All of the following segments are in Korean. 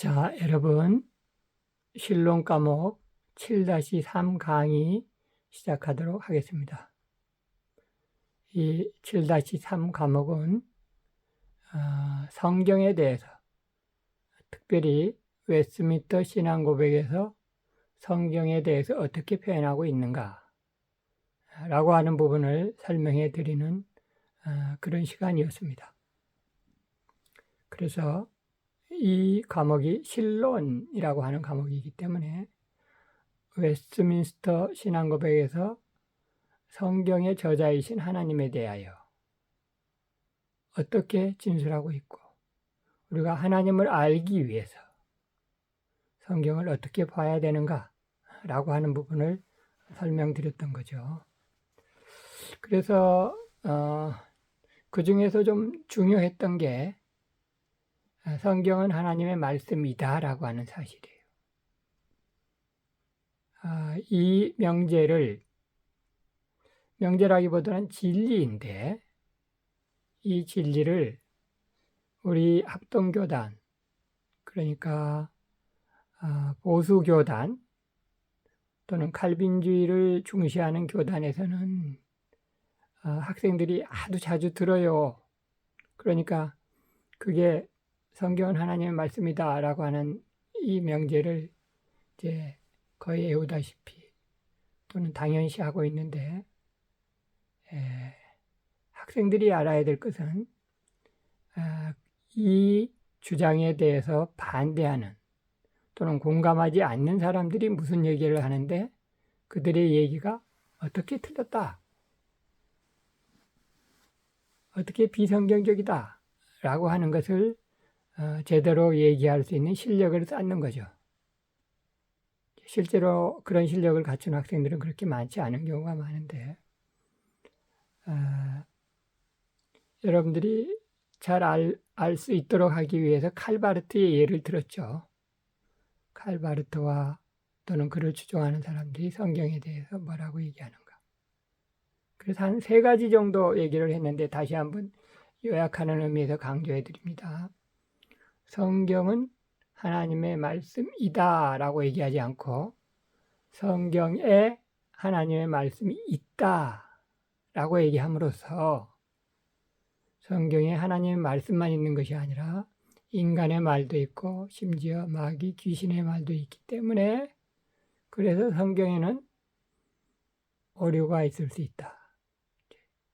자, 여러분, 신론 과목 7-3 강의 시작하도록 하겠습니다. 이 7-3 과목은 성경에 대해서, 특별히 웨스트민스터 신앙고백에서 성경에 대해서 어떻게 표현하고 있는가 라고 하는 부분을 설명해 드리는 그런 시간이었습니다. 그래서 이 과목이 신론이라고 하는 과목이기 때문에 웨스트민스터 신앙고백에서 성경의 저자이신 하나님에 대하여 어떻게 진술하고 있고, 우리가 하나님을 알기 위해서 성경을 어떻게 봐야 되는가 라고 하는 부분을 설명드렸던 거죠. 그래서 그 중에서 좀 중요했던 게 성경은 하나님의 말씀이다 라고 하는 사실이에요. 이 명제라기보다는 진리인데, 이 진리를 우리 합동교단, 그러니까 보수교단 또는 칼빈주의를 중시하는 교단에서는 학생들이 아주 자주 들어요. 그러니까 그게 성경은 하나님의 말씀이다 라고 하는 이 명제를 이제 거의 외우다시피 또는 당연시 하고 있는데, 학생들이 알아야 될 것은 이 주장에 대해서 반대하는 또는 공감하지 않는 사람들이 무슨 얘기를 하는데 그들의 얘기가 어떻게 틀렸다, 어떻게 비성경적이다 라고 하는 것을 제대로 얘기할 수 있는 실력을 쌓는 거죠. 실제로 그런 실력을 갖춘 학생들은 그렇게 많지 않은 경우가 많은데, 여러분들이 잘 알 수 있도록 하기 위해서 칼바르트의 예를 들었죠. 칼바르트와 또는 그를 추종하는 사람들이 성경에 대해서 뭐라고 얘기하는가. 그래서 한 3가지 정도 얘기를 했는데 다시 한번 요약하는 의미에서 강조해 드립니다. 성경은 하나님의 말씀이다 라고 얘기하지 않고 성경에 하나님의 말씀이 있다 라고 얘기함으로써 성경에 하나님의 말씀만 있는 것이 아니라 인간의 말도 있고 심지어 마귀, 귀신의 말도 있기 때문에, 그래서 성경에는 오류가 있을 수 있다.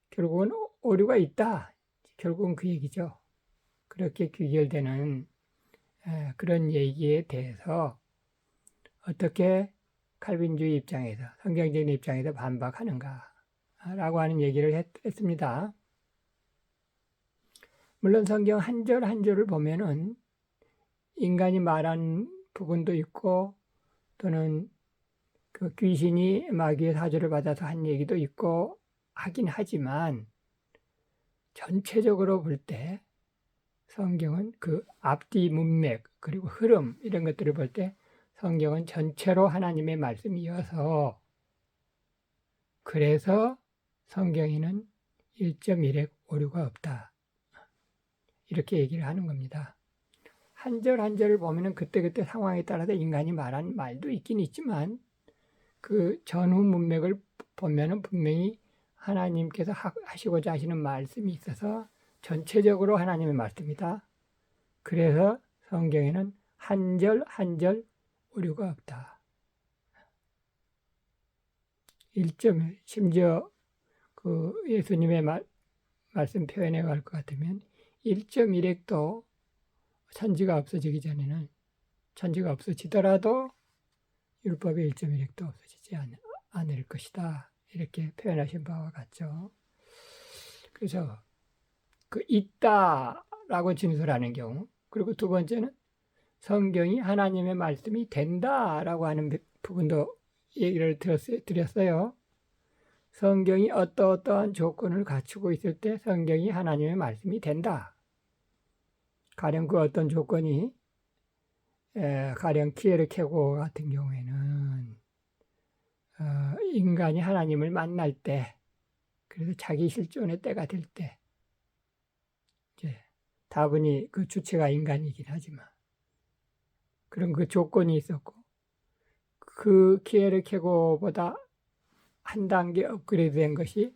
결국은 오류가 있다. 결국은 그 얘기죠. 그렇게 귀결되는 그런 얘기에 대해서 어떻게 칼빈주의 입장에서, 성경적인 입장에서 반박하는가 라고 하는 얘기를 했습니다. 물론 성경 한 절 한 절을 보면은 인간이 말한 부분도 있고 또는 그 귀신이 마귀의 사주를 받아서 한 얘기도 있고 하긴 하지만, 전체적으로 볼 때 성경은 그 앞뒤 문맥 그리고 흐름 이런 것들을 볼 때 성경은 전체로 하나님의 말씀이어서, 그래서 성경에는 1.1의 오류가 없다 이렇게 얘기를 하는 겁니다. 한 절 한 절을 보면은 그때그때 상황에 따라서 인간이 말한 말도 있긴 있지만 그 전후 문맥을 보면은 분명히 하나님께서 하시고자 하시는 말씀이 있어서 전체적으로 하나님의 말씀이다. 그래서 성경에는 한 절 한 절 오류가 없다. 1점, 심지어 그 예수님의 말씀 표현해 갈 것 같으면 1.1핵도 천지가 없어지기 전에는, 천지가 없어지더라도 율법의 1.1핵도 없어지지 않을 것이다. 이렇게 표현하신 바와 같죠. 그래서 그 있다라고 진술하는 경우, 그리고 두 번째는 성경이 하나님의 말씀이 된다라고 하는 부분도 얘기를 드렸어요. 성경이 어떠한 조건을 갖추고 있을 때 성경이 하나님의 말씀이 된다. 가령 그 어떤 조건이, 가령 키에르케고 같은 경우에는 인간이 하나님을 만날 때, 그래서 자기 실존의 때가 될 때, 이제 다분히 그 주체가 인간이긴 하지만 그런 그 조건이 있었고, 그 키에르 케고보다 한 단계 업그레이드 된 것이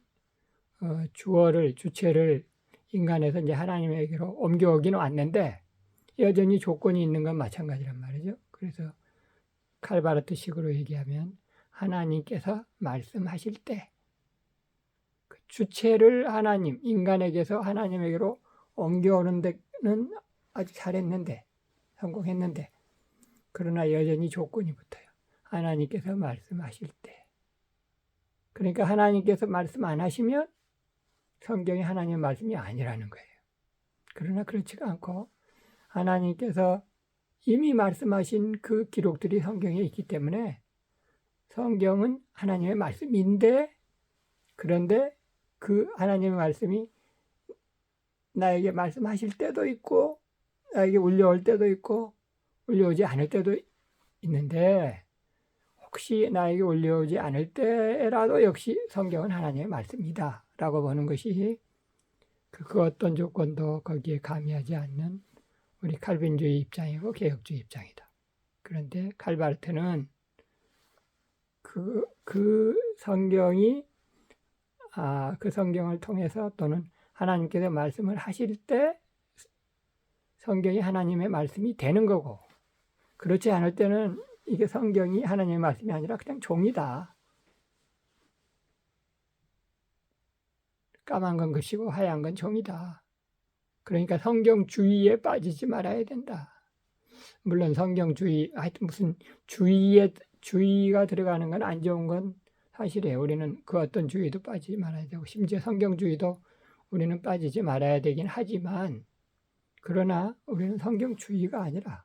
주체를 인간에서 이제 하나님에게로 옮겨오기는 왔는데 여전히 조건이 있는 건 마찬가지란 말이죠. 그래서 칼바르트식으로 얘기하면 하나님께서 말씀하실 때 그 주체를 인간에게서 하나님에게로 옮겨오는 데는 아주 잘했는데, 성공했는데, 그러나 여전히 조건이 붙어요. 하나님께서 말씀하실 때. 그러니까 하나님께서 말씀 안 하시면 성경이 하나님의 말씀이 아니라는 거예요. 그러나 그렇지가 않고 하나님께서 이미 말씀하신 그 기록들이 성경에 있기 때문에 성경은 하나님의 말씀인데, 그런데 그 하나님의 말씀이 나에게 말씀하실 때도 있고 나에게 울려올 때도 있고 울려오지 않을 때도 있는데, 혹시 나에게 울려오지 않을 때라도 역시 성경은 하나님의 말씀이다 라고 보는 것이 그 어떤 조건도 거기에 가미하지 않는 우리 칼빈주의 입장이고 개혁주의 입장이다. 그런데 칼바르트는 그 성경이 그 성경을 통해서 또는 하나님께서 말씀을 하실 때 성경이 하나님의 말씀이 되는 거고, 그렇지 않을 때는 이게 성경이 하나님의 말씀이 아니라 그냥 종이다. 까만 건 글씨고 하얀 건 종이다. 그러니까 성경주의에 빠지지 말아야 된다. 물론 성경주의, 하여튼 무슨 주의가 들어가는 건 안 좋은 건 사실이에요. 우리는 그 어떤 주의도 빠지지 말아야 되고, 심지어 성경주의도 우리는 빠지지 말아야 되긴 하지만, 그러나 우리는 성경주의가 아니라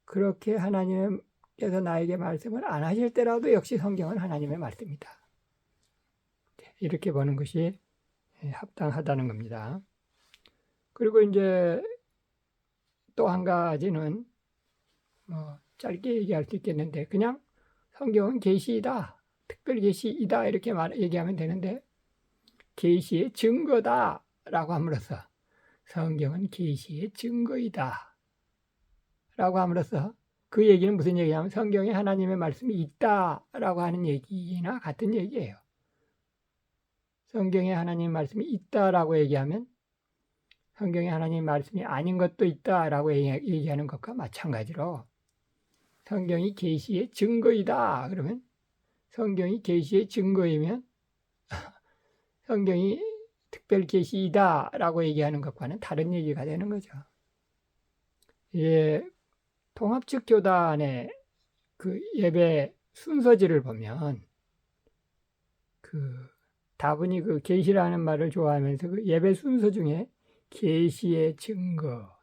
그렇게 하나님께서 나에게 말씀을 안 하실 때라도 역시 성경은 하나님의 말씀이다. 이렇게 보는 것이 합당하다는 겁니다. 그리고 이제 또 한 가지는 짧게 얘기할 수 있겠는데, 그냥 성경은 계시이다, 특별 계시이다 이렇게 얘기하면 되는데, 계시의 증거다라고 함으로써 성경은 계시의 증거이다 라고 함으로써 그 얘기는 무슨 얘기냐면 성경에 하나님의 말씀이 있다라고 하는 얘기나 같은 얘기예요. 성경에 하나님의 말씀이 있다라고 얘기하면 성경에 하나님의 말씀이 아닌 것도 있다라고 얘기하는 것과 마찬가지로 성경이 계시의 증거이다 그러면 성경이 계시의 증거이면 성경이 특별 계시이다라고 얘기하는 것과는 다른 얘기가 되는 거죠. 예, 통합측 교단의 그 예배 순서지를 보면 다분히 그 계시라는 말을 좋아하면서 그 예배 순서 중에 계시의 증거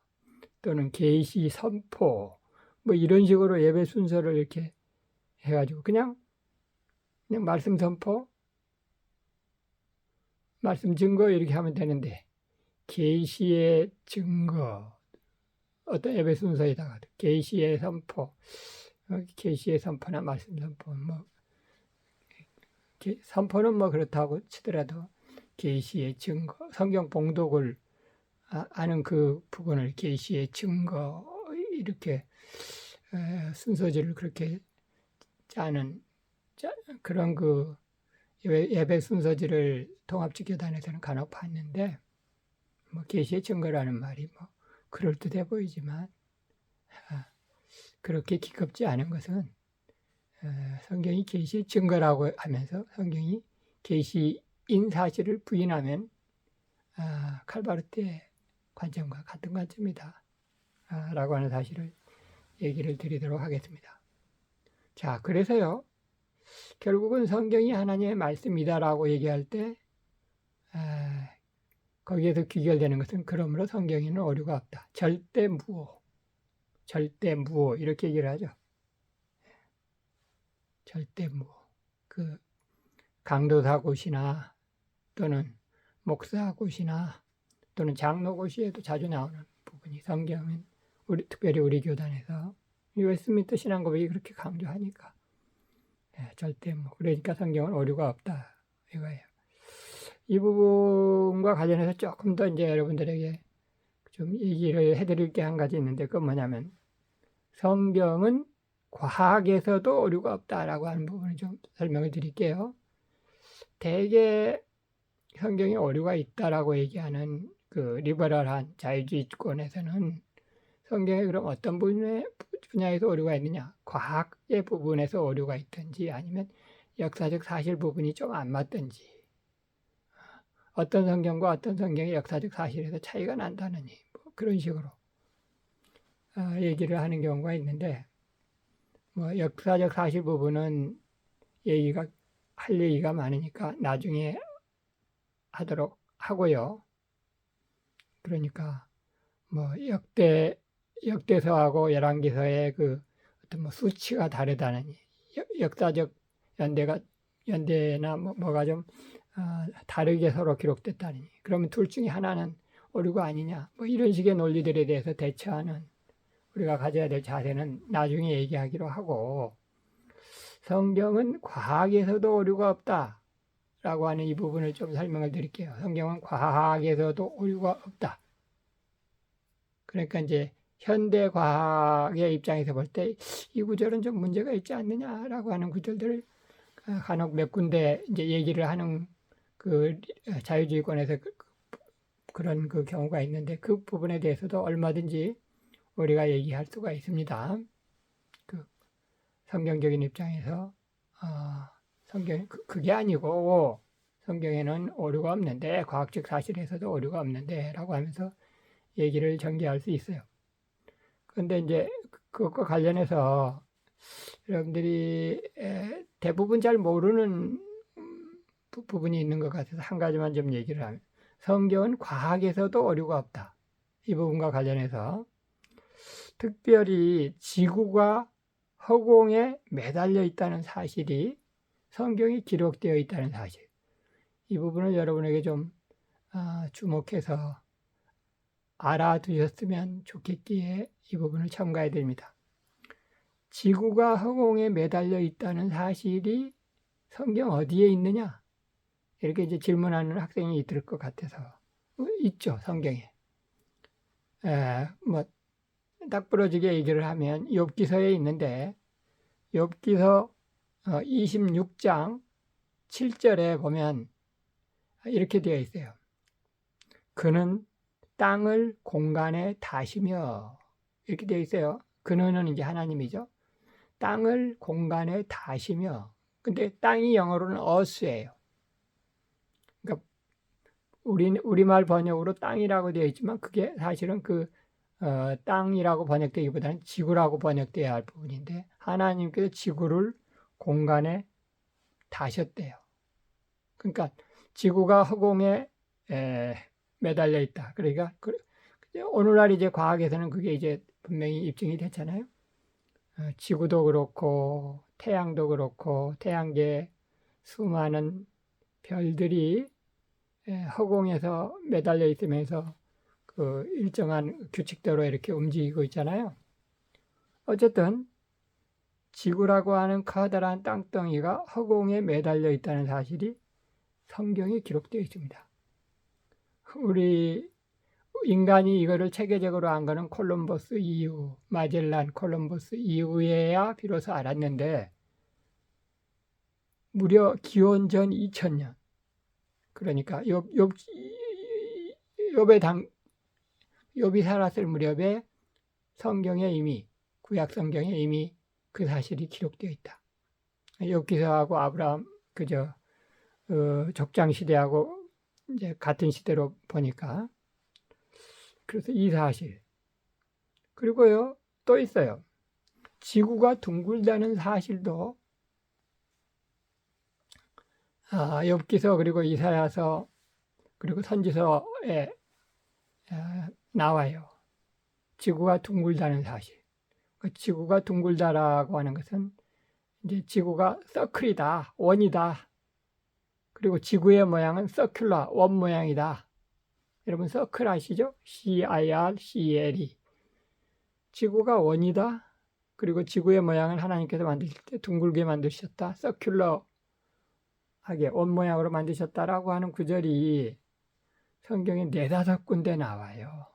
또는 계시 선포 뭐 이런 식으로 예배 순서를 이렇게 해가지고 그냥 말씀 선포, 말씀 증거 이렇게 하면 되는데, 계시의 증거 어떤 예배 순서에다가 계시의 선포, 계시의 선포나 말씀 선포 선포는 뭐 그렇다고 치더라도 계시의 증거, 성경 봉독을 아는 그 부분을 계시의 증거 이렇게 순서지를 그렇게 짜는 그런 그 예배 순서지를 통합지교단에서는 간혹 봤는데, 뭐 계시의 증거라는 말이 뭐 그럴듯해 보이지만 그렇게 기겁지 않은 것은 성경이 계시의 증거라고 하면서 성경이 계시인 사실을 부인하면 칼바르트의 관점과 같은 관점이다 라고 하는 사실을 얘기를 드리도록 하겠습니다. 자, 그래서요, 결국은 성경이 하나님의 말씀이다라고 얘기할 때 거기에서 귀결되는 것은 그러므로 성경에는 오류가 없다. 절대 무오 이렇게 얘기를 하죠. 절대 무오. 그 강도사고시나 또는 목사고시나 또는 장로고시에도 자주 나오는 부분이 성경은 특별히 우리 교단에서 웨스트민스터 신앙고백이 그렇게 강조하니까 절대 무. 그러니까 성경은 오류가 없다 이거예요. 이 부분과 관련해서 조금 더 이제 여러분들에게 좀 얘기를 해드릴 게 한 가지 있는데, 그건 뭐냐면 성경은 과학에서도 오류가 없다라고 하는 부분을 좀 설명을 드릴게요. 대개 성경에 오류가 있다라고 얘기하는 그 리버럴한 자유주의권에서는 성경에 그럼 어떤 분야에서 오류가 있느냐? 과학의 부분에서 오류가 있든지 아니면 역사적 사실 부분이 좀 안 맞든지 어떤 성경과 어떤 성경의 역사적 사실에서 차이가 난다느니 뭐 그런 식으로 얘기를 하는 경우가 있는데 뭐 역사적 사실 부분은 할 얘기가 많으니까 나중에 하도록 하고요. 그러니까 뭐 역대서하고 열왕기서의 그 어떤 뭐 수치가 다르다느니 역사적 연대나 뭐가 좀 다르게 서로 기록됐다느니 그러면 둘 중에 하나는 오류가 아니냐 뭐 이런 식의 논리들에 대해서 대처하는 우리가 가져야 될 자세는 나중에 얘기하기로 하고 성경은 과학에서도 오류가 없다 라고 하는 이 부분을 좀 설명을 드릴게요. 성경은 과학에서도 오류가 없다. 그러니까 이제 현대 과학의 입장에서 볼 때 이 구절은 좀 문제가 있지 않느냐라고 하는 구절들을 간혹 몇 군데 이제 얘기를 하는 그 자유주의권에서 그런 그 경우가 있는데 그 부분에 대해서도 얼마든지 우리가 얘기할 수가 있습니다. 그 성경적인 입장에서 성경 그게 아니고 성경에는 오류가 없는데 과학적 사실에서도 오류가 없는데라고 하면서 얘기를 전개할 수 있어요. 그런데 이제 그것과 관련해서 여러분들이 대부분 잘 모르는 부분이 있는 것 같아서 한 가지만 좀 얘기를 하면 성경은 과학에서도 오류가 없다. 이 부분과 관련해서 특별히 지구가 허공에 매달려 있다는 사실이 성경에 기록되어 있다는 사실. 이 부분을 여러분에게 좀 주목해서 알아두셨으면 좋겠기에 이 부분을 첨가해야 됩니다. 지구가 허공에 매달려 있다는 사실이 성경 어디에 있느냐? 이렇게 이제 질문하는 학생이 있을 것 같아서 있죠, 성경에. 뭐 딱 부러지게 얘기를 하면 욥기서에 있는데 욥기서 26장 7절에 보면 이렇게 되어 있어요. 그는 땅을 공간에 다시며 이렇게 되어 있어요. 그는 이제 하나님이죠. 땅을 공간에 다시며 근데 땅이 영어로는 earth예요. 그러니까 우리말 번역으로 땅이라고 되어 있지만 그게 사실은 땅이라고 번역되기보다는 지구라고 번역돼야 할 부분인데 하나님께서 지구를 공간에 다셨대요. 그러니까 지구가 허공에 매달려 있다. 그러니까 오늘날 이제 과학에서는 그게 이제 분명히 입증이 됐잖아요. 지구도 그렇고 태양도 그렇고 태양계 수많은 별들이 허공에서 매달려 있으면서 그 일정한 규칙대로 이렇게 움직이고 있잖아요. 어쨌든 지구라고 하는 커다란 땅덩이가 허공에 매달려 있다는 사실이 성경에 기록되어 있습니다. 우리 인간이 이거를 체계적으로 안 거는 콜럼버스 이후, 마젤란 콜럼버스 이후에야 비로소 알았는데 무려 기원전 2000년 그러니까 욥이 살았을 무렵에 성경에 이미 구약 성경에 이미 그 사실이 기록되어 있다. 욥기서하고 아브라함 족장 시대하고 이제 같은 시대로 보니까 그래서 이 사실 그리고요 또 있어요. 지구가 둥글다는 사실도 욥기서 그리고 이사야서 그리고 선지서에 나와요. 지구가 둥글다는 사실. 지구가 둥글다라고 하는 것은 이제 지구가 서클이다, 원이다. 그리고 지구의 모양은 서큘러, 원 모양이다. 여러분 서클 아시죠? CIRCLE. 지구가 원이다. 그리고 지구의 모양을 하나님께서 만드실 때 둥글게 만드셨다. 서큘러하게 원 모양으로 만드셨다라고 하는 구절이 성경에 4-5 군데 나와요.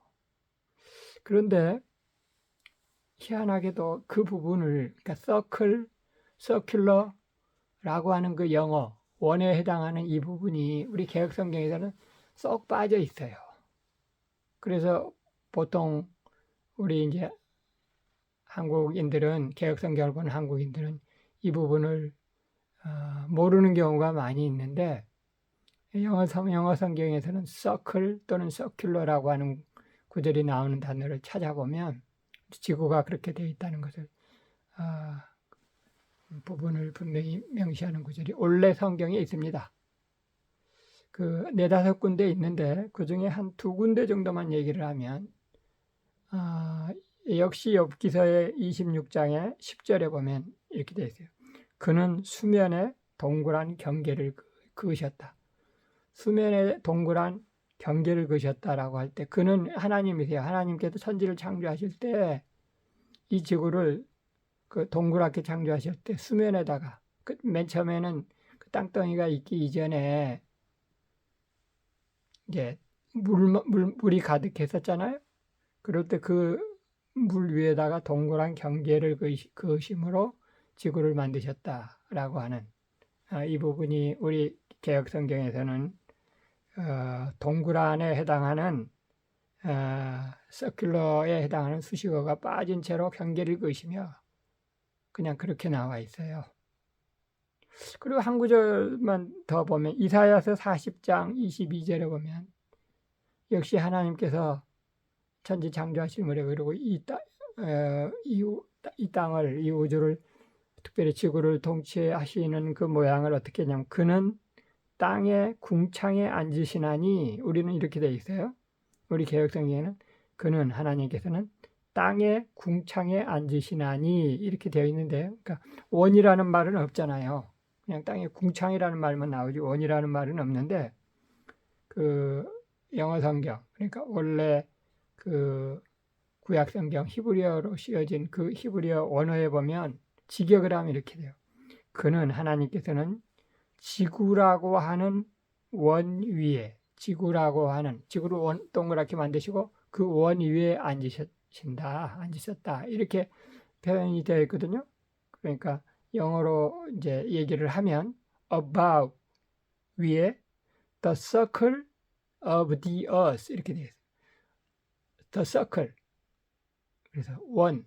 그런데 희한하게도 그 부분을, 그러니까 서큘러라고 하는 그 영어 원어에 해당하는 이 부분이 우리 개혁 성경에서는 쏙 빠져 있어요. 그래서 보통 우리 이제 한국인들은, 개혁 성경을 보는 한국인들은 이 부분을 모르는 경우가 많이 있는데, 영어 성경에서는 서클 또는 서큘러라고 하는 구절이 나오는 단어를 찾아보면 지구가 그렇게 되어 있다는 것을 부분을 분명히 명시하는 구절이 원래 성경에 있습니다. 그 4-5군데 있는데 그 중에 한 2군데 정도만 얘기를 하면, 역시 욥기서의 26장의 10절에 보면 이렇게 되어 있어요. 그는 수면에 동그란 경계를 그으셨다. 수면에 동그란 경계를 그으셨다라고 할 때 그는 하나님이세요. 하나님께서 천지를 창조하실 때 이 지구를 그 동그랗게 창조하실 때 수면에다가 맨 처음에는 그 땅덩이가 있기 이전에 이제 물이 가득했었잖아요. 그럴 때 그 물 위에다가 동그란 경계를 그으심으로 지구를 만드셨다라고 하는, 이 부분이 우리 개혁 성경에서는 동그란에 해당하는, 서큘러에 해당하는 수식어가 빠진 채로 경계를 그으시며 그냥 그렇게 나와 있어요. 그리고 한 구절만 더 보면 이사야서 40장 22절에 보면 역시 하나님께서 천지 창조하신 무렵, 그리고 이 땅을, 이 우주를, 특별히 지구를 통치하시는 그 모양을 어떻게 했냐면 그는 땅의 궁창에 앉으시나니, 우리는 이렇게 돼 있어요. 우리 개혁성경에는 그는, 하나님께서는 땅의 궁창에 앉으시나니 이렇게 되어 있는데, 그러니까 원이라는 말은 없잖아요. 그냥 땅의 궁창이라는 말만 나오지 원이라는 말은 없는데, 그 영어 성경, 그러니까 원래 그 구약 성경 히브리어로 쓰여진 그 히브리어 원어에 보면 직역을 하면 이렇게 돼요. 그는, 하나님께서는 지구라고 하는 원 위에, 지구라고 하는, 지구를 동그랗게 만드시고 그 원 위에 앉으셨다. 이렇게 표현이 되어 있거든요. 그러니까 영어로 이제 얘기를 하면 above, 위에, the circle of the earth 이렇게 되어 있어요. the circle, 그래서 one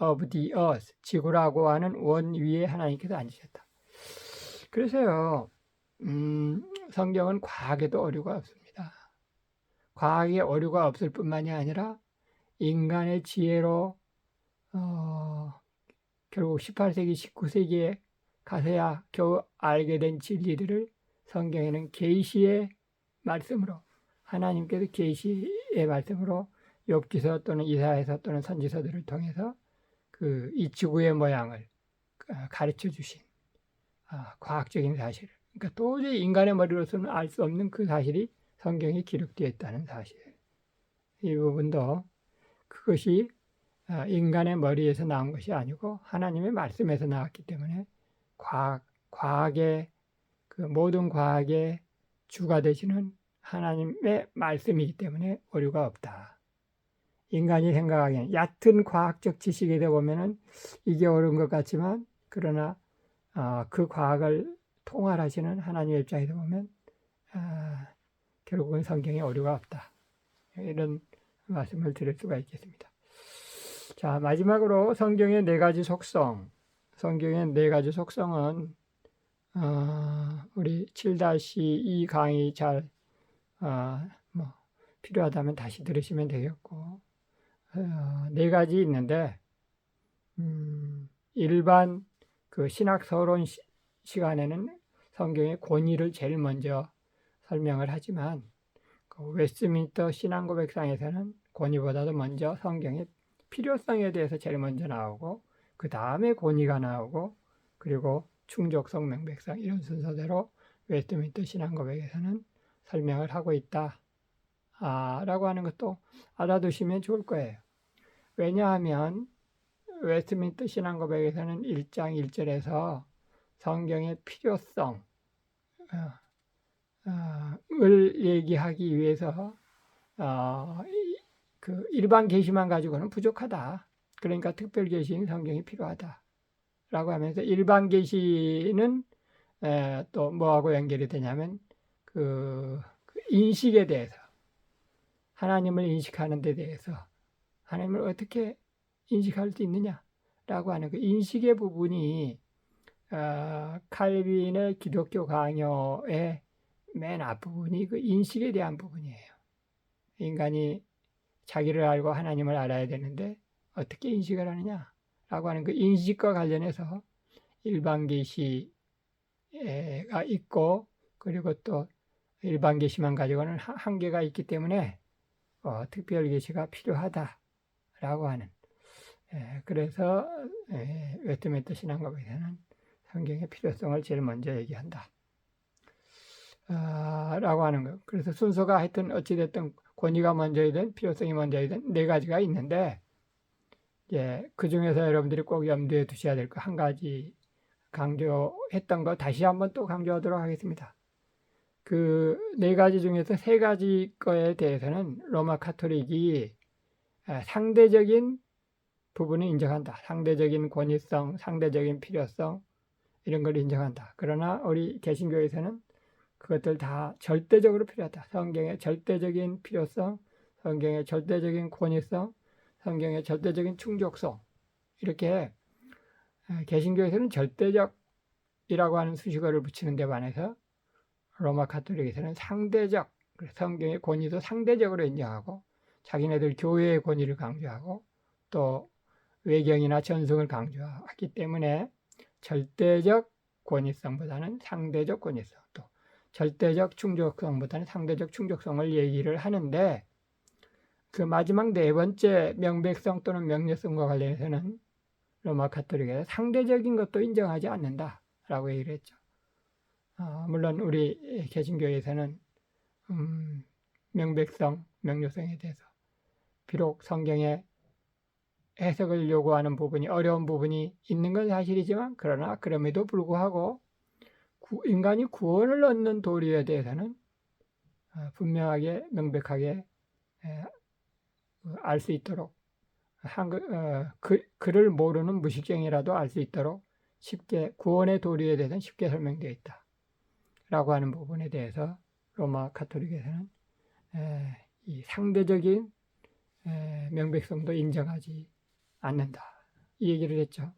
of the earth, 지구라고 하는 원 위에 하나님께서 앉으셨다. 그래서요, 성경은 과학에도 오류가 없습니다. 과학에 오류가 없을 뿐만이 아니라 인간의 지혜로 결국 18세기, 19세기에 가서야 겨우 알게 된 진리들을 성경에는 계시의 말씀으로, 하나님께서 계시의 말씀으로 욥기서 또는 이사야서 또는 선지서들을 통해서 이 지구의 모양을 가르쳐 주신 과학적인 사실, 그러니까 도저히 인간의 머리로서는 알 수 없는 그 사실이 성경에 기록되어 있다는 사실, 이 부분도 그것이 인간의 머리에서 나온 것이 아니고 하나님의 말씀에서 나왔기 때문에 과학의 모든 과학의 주가 되시는 하나님의 말씀이기 때문에 오류가 없다. 인간이 생각하기에는 얕은 과학적 지식에 대해 보면은 이게 옳은 것 같지만, 그러나 그 과학을 통할하시는 하나님의 입장에서 보면 결국은 성경에 오류가 없다. 이런 말씀을 드릴 수가 있겠습니다. 자, 마지막으로 성경의 4가지 속성. 성경의 4가지 속성은 우리 7-2 강의 잘 필요하다면 다시 들으시면 되겠고, 4가지 있는데, 일반 그 신학 서론 시간에는 성경의 권위를 제일 먼저 설명을 하지만, 그 웨스트민스터 신앙고백상에서는 권위보다도 먼저 성경의 필요성에 대해서 제일 먼저 나오고, 그 다음에 권위가 나오고, 그리고 충족성, 명백성, 이런 순서대로 웨스트민스터 신앙고백에서는 설명을 하고 있다 라고 하는 것도 알아두시면 좋을 거예요. 왜냐하면 웨스트민스터 신앙고백에서는 1장 1절에서 성경의 필요성 을 얘기하기 위해서 그 일반 계시만 가지고는 부족하다. 그러니까 특별 계시인 성경이 필요하다라고 하면서 일반 계시는 또 뭐하고 연결이 되냐면 그 인식에 대해서, 하나님을 인식하는 데 대해서, 하나님을 어떻게 인식할 수 있느냐라고 하는 그 인식의 부분이 칼빈의 기독교 강요의 맨 앞부분이 그 인식에 대한 부분이에요. 인간이 자기를 알고 하나님을 알아야 되는데 어떻게 인식을 하느냐라고 하는 그 인식과 관련해서 일반 계시가 있고, 그리고 또 일반 계시만 가지고는 한계가 있기 때문에 특별 계시가 필요하다라고 하는, 그래서 웨스트민스터 신앙법에서는 성경의 필요성을 제일 먼저 얘기한다 라고 하는 거. 그래서 순서가 하여튼 어찌됐든 권위가 먼저이든 필요성이 먼저이든 네 가지가 있는데, 그 중에서 여러분들이 꼭 염두에 두셔야 될 거 한 가지 강조했던 거 다시 한번 또 강조하도록 하겠습니다. 그 네 가지 중에서 세 가지 거에 대해서는 로마 카톨릭이 상대적인 부분을 인정한다. 상대적인 권위성, 상대적인 필요성, 이런 걸 인정한다. 그러나 우리 개신교에서는 그것들 다 절대적으로 필요하다. 성경의 절대적인 필요성, 성경의 절대적인 권위성, 성경의 절대적인 충족성, 이렇게 개신교에서는 절대적이라고 하는 수식어를 붙이는 데 반해서 로마 카톨릭에서는 상대적, 성경의 권위도 상대적으로 인정하고 자기네들 교회의 권위를 강조하고 또 외경이나 전승을 강조하기 때문에 절대적 권위성보다는 상대적 권위성, 또 절대적 충족성보다는 상대적 충족성을 얘기를 하는데, 그 마지막 네 번째 명백성 또는 명료성과 관련해서는 로마 카톨릭에서 상대적인 것도 인정하지 않는다라고 얘기를 했죠. 물론 우리 개신교에서는 명백성, 명료성에 대해서 비록 성경에 해석을 요구하는 부분이, 어려운 부분이 있는 건 사실이지만, 그러나 그럼에도 불구하고 인간이 구원을 얻는 도리에 대해서는 분명하게 명백하게 알 수 있도록, 글을 모르는 무식쟁이라도 알 수 있도록 쉽게, 구원의 도리에 대해서는 쉽게 설명되어 있다 라고 하는 부분에 대해서 로마 카톨릭에서는 이 상대적인 명백성도 인정하지 않는다, 이 얘기를 했죠.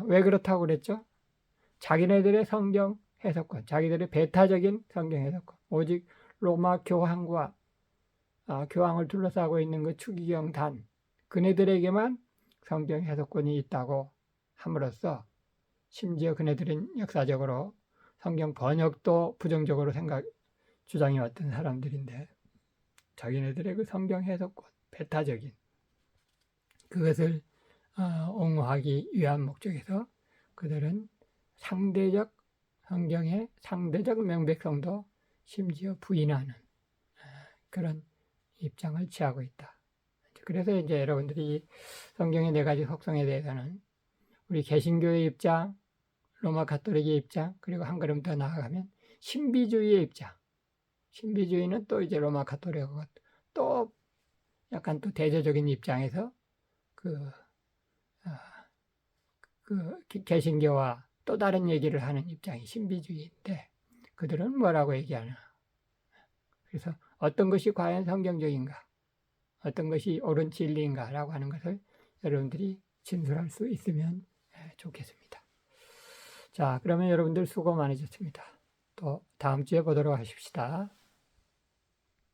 왜 그렇다고 그랬죠? 자기네들의 성경 해석권, 자기들의 배타적인 성경 해석권, 오직 로마 교황과 교황을 둘러싸고 있는 그 추기경 단, 그네들에게만 성경 해석권이 있다고 함으로써, 심지어 그네들은 역사적으로 성경 번역도 부정적으로 주장해왔던 사람들인데, 자기네들의 그 성경 해석권, 배타적인 그것을 옹호하기 위한 목적에서 그들은 상대적, 성경의 상대적 명백성도 심지어 부인하는 그런 입장을 취하고 있다. 그래서 이제 여러분들이 성경의 네 가지 속성에 대해서는 우리 개신교의 입장, 로마 가톨릭의 입장, 그리고 한 걸음 더 나아가면 신비주의의 입장. 신비주의는 또 이제 로마 가톨릭하고 또 약간 또 대조적인 입장에서 개신교와 또 다른 얘기를 하는 입장이 신비주의인데, 그들은 뭐라고 얘기하나? 그래서 어떤 것이 과연 성경적인가, 어떤 것이 옳은 진리인가라고 하는 것을 여러분들이 진술할 수 있으면 좋겠습니다. 자, 그러면 여러분들 수고 많으셨습니다. 또 다음 주에 보도록 하십시다.